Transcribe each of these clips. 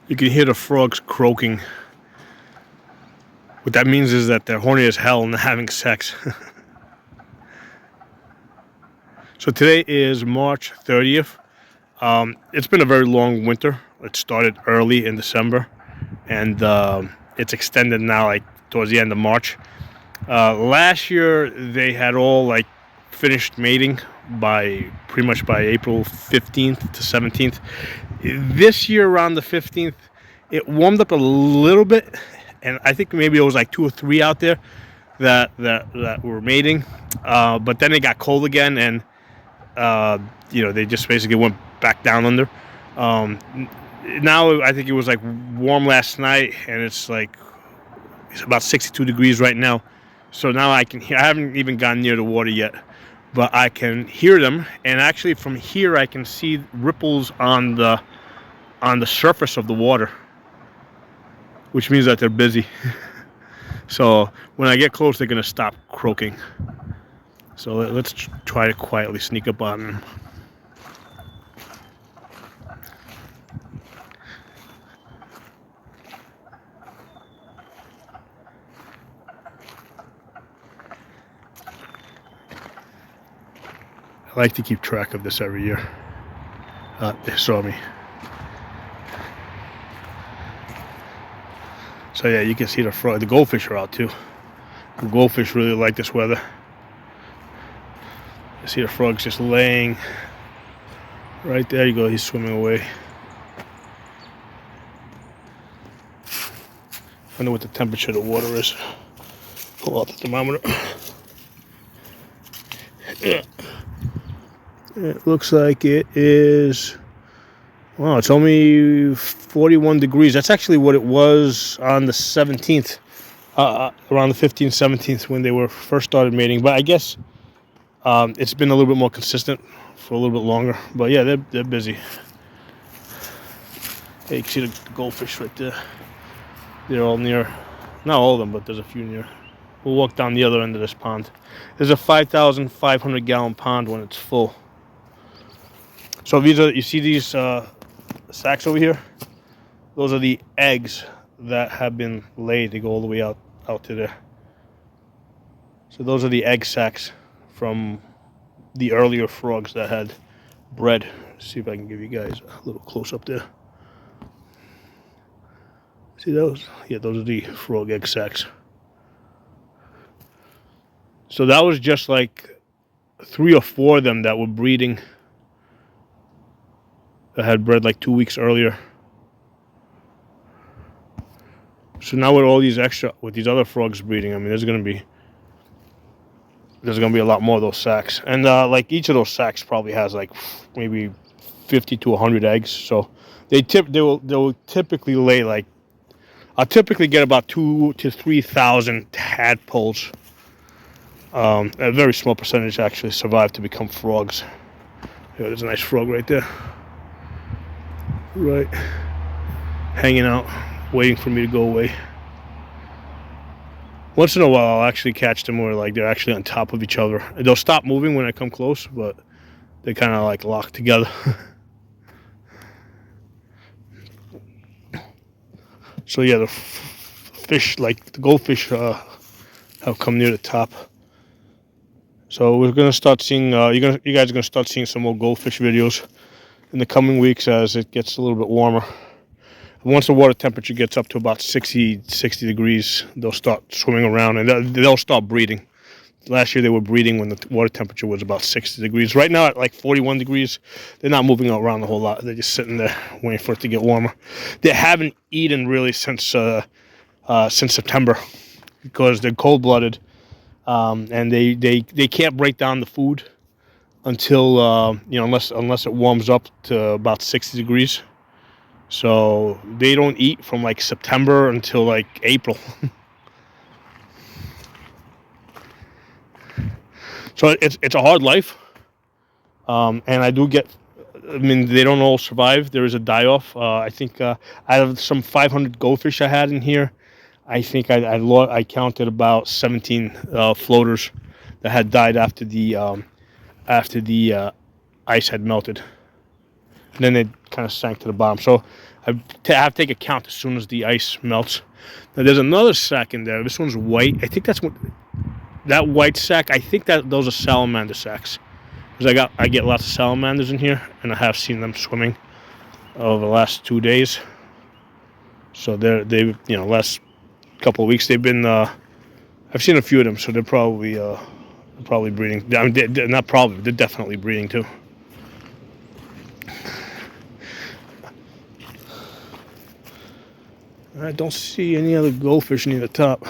You can hear the frogs croaking. What that means is that they're horny as hell and they're having sex. So today is March 30th. It's been a very long winter. It started early in December, and it's extended now, like towards the end of March. Last year they had all like finished mating by pretty much by April 15th to 17th. This year around the 15th, it warmed up a little bit, and I think maybe it was like 2 or 3 out there that were mating. But then it got cold again, and they just basically went back down under. Now I think it was like warm last night, and it's about 62 degrees right now. So now I can hear. I haven't even gone near the water yet, but I can hear them, and actually from here I can see ripples on the surface of the water, which means that they're busy. So when I get close, they're gonna stop croaking. So let's try to quietly sneak up on them. I like to keep track of this every year. They saw me. So yeah, you can see the frog. The goldfish are out too. The goldfish really like this weather. You see the frog's just laying right there. You go. He's swimming away. I wonder what the temperature of the water is. Pull out the thermometer. Yeah. It looks like it is. Wow, it's only 41 degrees. That's actually what it was on the 17th, around the 15th, 17th when they were first started mating. But I guess it's been a little bit more consistent for a little bit longer. But yeah, they're busy. Hey, you can see the goldfish right there. They're all near. Not all of them, but there's a few near. We'll walk down the other end of this pond. There's a 5,500 gallon pond when it's full. So these are, you see these sacks over here? Those are the eggs that have been laid. They go all the way out to there. So those are the egg sacs from the earlier frogs that had bred. Let's see if I can give you guys a little close up there. See those? Yeah, those are the frog egg sacs. So that was just like 3 or 4 of them that were breeding. That had bred like 2 weeks earlier. So now with all these with these other frogs breeding, I mean, there's gonna be a lot more of those sacks, and like each of those sacks probably has like maybe 50 to 100 eggs. So they will typically lay like, I'll typically get about 2,000 to 3,000 tadpoles. A very small percentage actually survive to become frogs. Yeah, there's a nice frog right there. Right, hanging out, waiting for me to go away. Once in a while, I'll actually catch them where like they're actually on top of each other. They'll stop moving when I come close, but they kind of like lock together. So yeah, the fish, like the goldfish, have come near the top. So we're gonna start seeing. You guys are gonna start seeing some more goldfish videos in the coming weeks as it gets a little bit warmer. Once the water temperature gets up to about 60 degrees, they'll start swimming around and they'll start breeding. Last year they were breeding when the water temperature was about 60 degrees. Right now at like 41 degrees, they're not moving around a whole lot. They're just sitting there waiting for it to get warmer. They haven't eaten really since September because they're cold-blooded, and they can't break down the food until unless it warms up to about 60 degrees. So they don't eat from like September until like April. So it's a hard life, and I do get. I mean, they don't all survive. There is a die-off. I think out of some 500 goldfish I had in here, I think I counted about 17 floaters that had died after the ice had melted. And then they kind kind of sank to the bottom. So I have to take a count as soon as the ice melts. Now there's another sack in there. This one's white. I think that's what that white sack. I think that those are salamander sacks, because I get lots of salamanders in here, and I have seen them swimming over the last 2 days. So they last couple of weeks they've been. I've seen a few of them, so they're probably breeding. I mean, they're not probably. They're definitely breeding too. I don't see any other goldfish near the top. A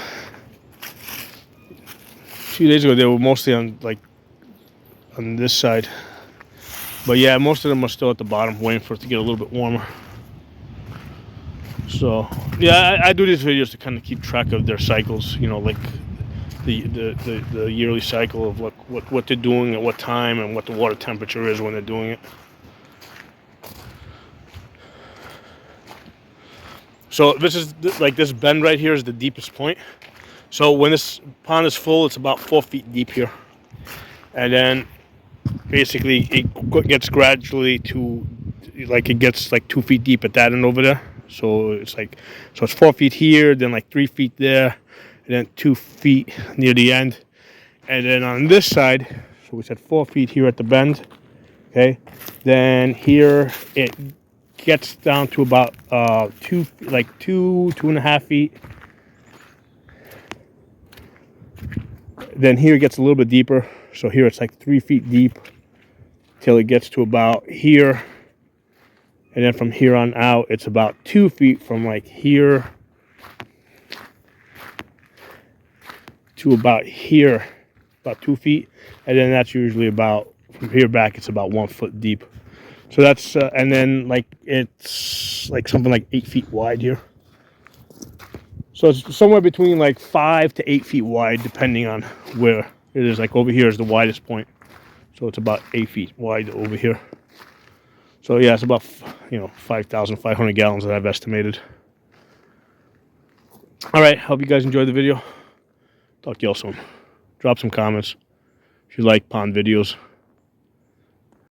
few days ago, they were mostly on this side. But yeah, most of them are still at the bottom, waiting for it to get a little bit warmer. So yeah, I do these videos to kind of keep track of their cycles. Like the yearly cycle of what they're doing at what time and what the water temperature is when they're doing it. So this bend right here is the deepest point. So when this pond is full, it's about 4 feet deep here, and then basically it gets gradually to it gets like 2 feet deep at that end over there. So it's 4 feet here, then like 3 feet there, and then 2 feet near the end, and then on this side, so we said 4 feet here at the bend. Okay, then here it gets down to about 2.5 feet. Then here it gets a little bit deeper. So here it's like 3 feet deep till it gets to about here. And then from here on out, it's about 2 feet from like here to about here, about 2 feet. And then that's usually about, from here back, it's about 1 foot deep. So that's, and then it's like something like 8 feet wide here. So it's somewhere between like 5 to 8 feet wide, depending on where it is. Like over here is the widest point. So it's about 8 feet wide over here. So yeah, it's about 5,500 gallons that I've estimated. All right, hope you guys enjoyed the video. Talk to y'all soon. Drop some comments if you like pond videos.